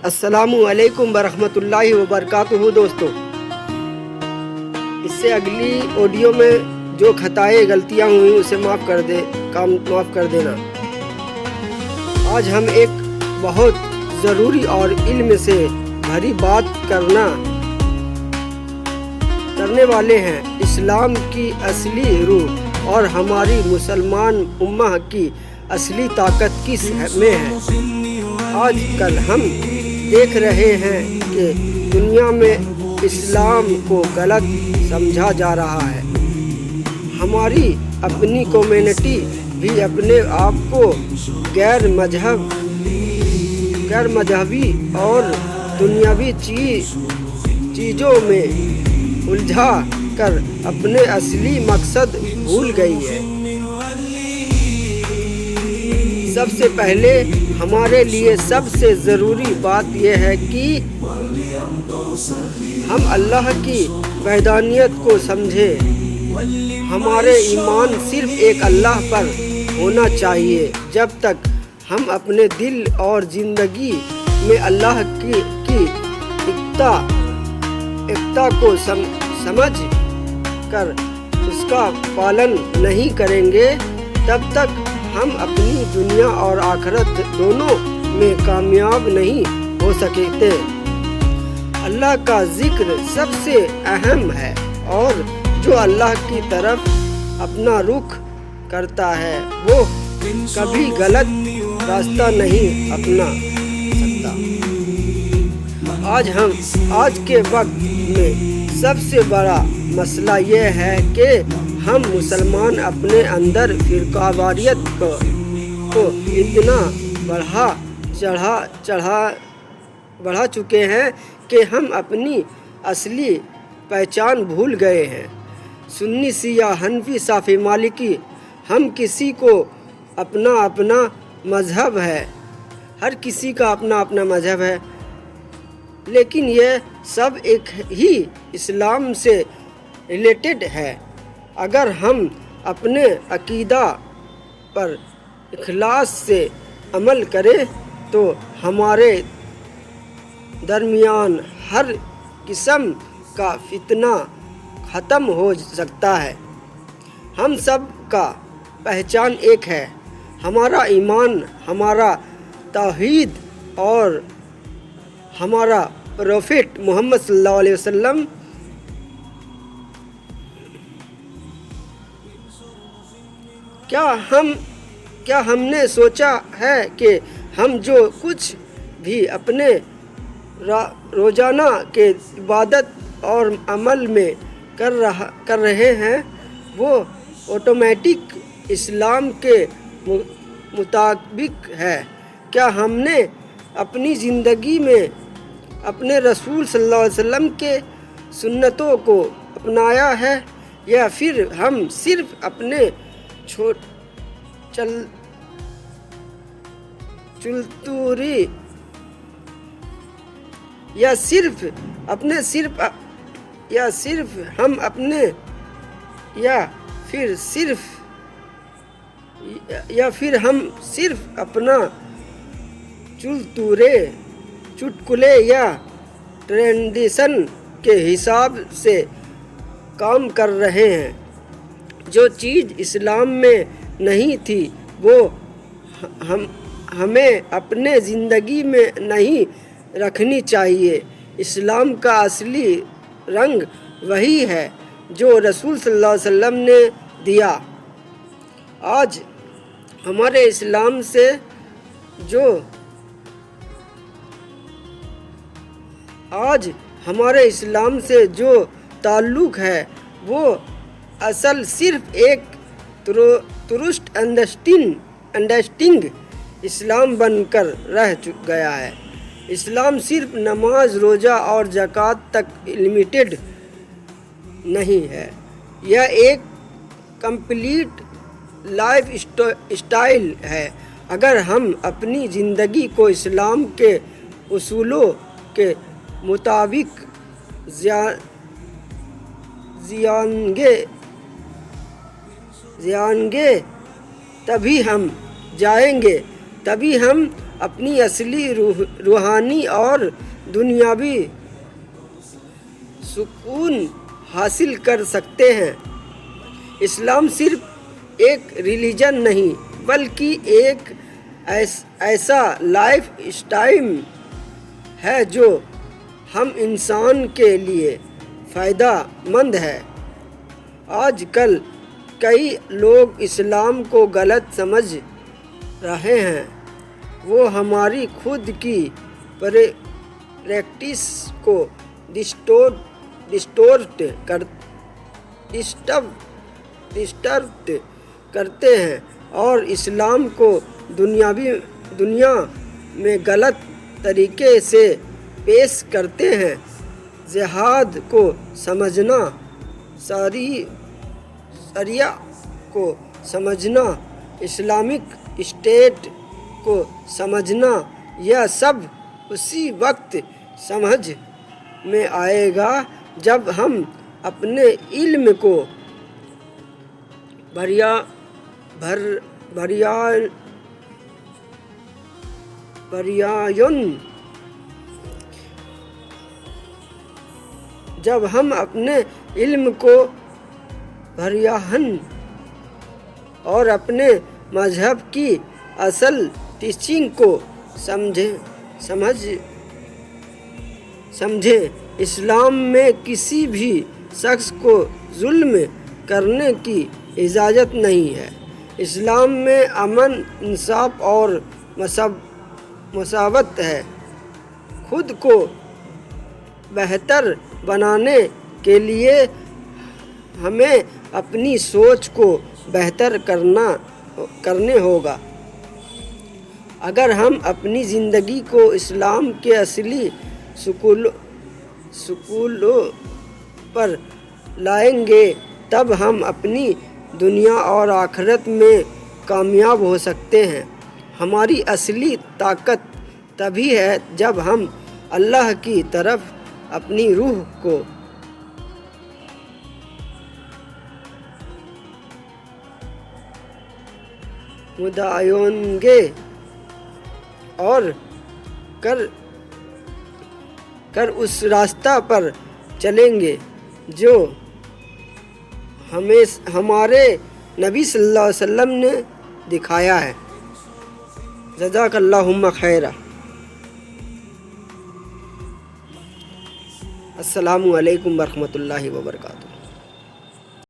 السلام علیکم ورحمۃ اللہ وبرکاتہ دوستو، اس سے اگلی آڈیو میں جو خطائیں غلطیاں ہوئیں اسے معاف کر دینا۔ آج ہم ایک بہت ضروری اور علم سے بھری بات کرنے والے ہیں۔ اسلام کی اصلی روح اور ہماری مسلمان امہ کی اصلی طاقت کس میں ہے؟ آج کل ہم دیکھ رہے ہیں کہ دنیا میں اسلام کو غلط سمجھا جا رہا ہے۔ ہماری اپنی کمیونٹی بھی اپنے آپ کو غیر مذہبی اور دنیاوی چیزوں میں الجھا کر اپنے اصلی مقصد بھول گئی ہے۔ سب سے پہلے ہمارے لیے سب سے ضروری بات یہ ہے کہ ہم اللہ کی وحدانیت کو سمجھیں۔ ہمارے ایمان صرف ایک اللہ پر ہونا چاہیے۔ جب تک ہم اپنے دل اور زندگی میں اللہ کی ایکتا کو سمجھ کر اس کا پالن نہیں کریں گے، تب تک ہم اپنی دنیا اور آخرت دونوں میں کامیاب نہیں ہو سکتے۔ اللہ کا ذکر سب سے اہم ہے، اور جو اللہ کی طرف اپنا رخ کرتا ہے وہ کبھی غلط راستہ نہیں اپنا سکتا۔ آج کے وقت میں سب سے بڑا مسئلہ یہ ہے کہ ہم مسلمان اپنے اندر فرقہ واریت کو اتنا بڑھا چکے ہیں کہ ہم اپنی اصلی پہچان بھول گئے ہیں۔ سنی، شیعہ، حنفی، شافعی، مالکی، ہم کسی کو اپنا مذہب ہے، ہر کسی کا اپنا مذہب ہے، لیکن یہ سب ایک ہی اسلام سے ریلیٹڈ ہے۔ اگر ہم اپنے عقیدہ پر اخلاص سے عمل کریں تو ہمارے درمیان ہر قسم کا فتنہ ختم ہو سکتا ہے۔ ہم سب کا پہچان ایک ہے، ہمارا ایمان، ہمارا توحید اور ہمارا پروفٹ محمد صلی اللہ علیہ وسلم۔ کیا ہم نے سوچا ہے کہ ہم جو کچھ بھی اپنے روزانہ کے عبادت اور عمل میں کر رہے ہیں وہ آٹومیٹک اسلام کے مطابق ہے؟ کیا ہم نے اپنی زندگی میں اپنے رسول صلی اللہ علیہ وسلم کے سنتوں کو اپنایا ہے، یا پھر ہم صرف اپنے چلتوری یا پھر ہم صرف اپنا چٹکلے یا ٹریڈیشن کے حساب سے کام کر رہے ہیں؟ جو چیز اسلام میں نہیں تھی وہ ہمیں اپنے زندگی میں نہیں رکھنی چاہیے۔ اسلام کا اصلی رنگ وہی ہے جو رسول صلی اللہ علیہ وسلم نے دیا۔ آج ہمارے اسلام سے جو تعلق ہے وہ اصل صرف ایک ترسٹ انڈرسٹینڈنگ اسلام بن کر رہ گیا ہے۔ اسلام صرف نماز، روزہ اور زکوٰۃ تک لمیٹڈ نہیں ہے، یہ ایک کمپلیٹ لائف اسٹائل ہے۔ اگر ہم اپنی زندگی کو اسلام کے اصولوں کے مطابق جائیں گے تبھی ہم اپنی اصلی روحانی اور دنیاوی سکون حاصل کر سکتے ہیں۔ اسلام صرف ایک ریلیجن نہیں بلکہ ایک ایسا لائف اسٹائل ہے جو ہم انسان کے لیے فائدہ مند ہے۔ آج کل کئی لوگ اسلام کو غلط سمجھ رہے ہیں۔ وہ ہماری خود کی پریکٹس کو ڈسٹورٹ کرتے ہیں اور اسلام کو دنیا میں غلط طریقے سے پیش کرتے ہیں۔ جہاد کو سمجھنا، شریعہ کو سمجھنا، اسلامک اسٹیٹ کو سمجھنا، یہ سب اسی وقت سمجھ میں آئے گا جب ہم اپنے علم کو اور اپنے مذہب کی اصل ٹیچنگ کو سمجھیں۔ اسلام میں کسی بھی شخص کو ظلم کرنے کی اجازت نہیں ہے۔ اسلام میں امن، انصاف اور مساوات ہے۔ خود کو بہتر بنانے کے لیے ہمیں اپنی سوچ کو بہتر کرنے ہوگا۔ اگر ہم اپنی زندگی کو اسلام کے اصلی اصولوں پر لائیں گے تب ہم اپنی دنیا اور آخرت میں کامیاب ہو سکتے ہیں۔ ہماری اصلی طاقت تبھی ہے جب ہم اللہ کی طرف اپنی روح کو مدعوئیں گے اور کر اس راستہ پر چلیں گے جو ہمارے نبی صلی اللہ علیہ وسلم نے دکھایا ہے۔ جزاک اللہم خیرا۔ السلام علیکم ورحمۃ اللہ وبرکاتہ۔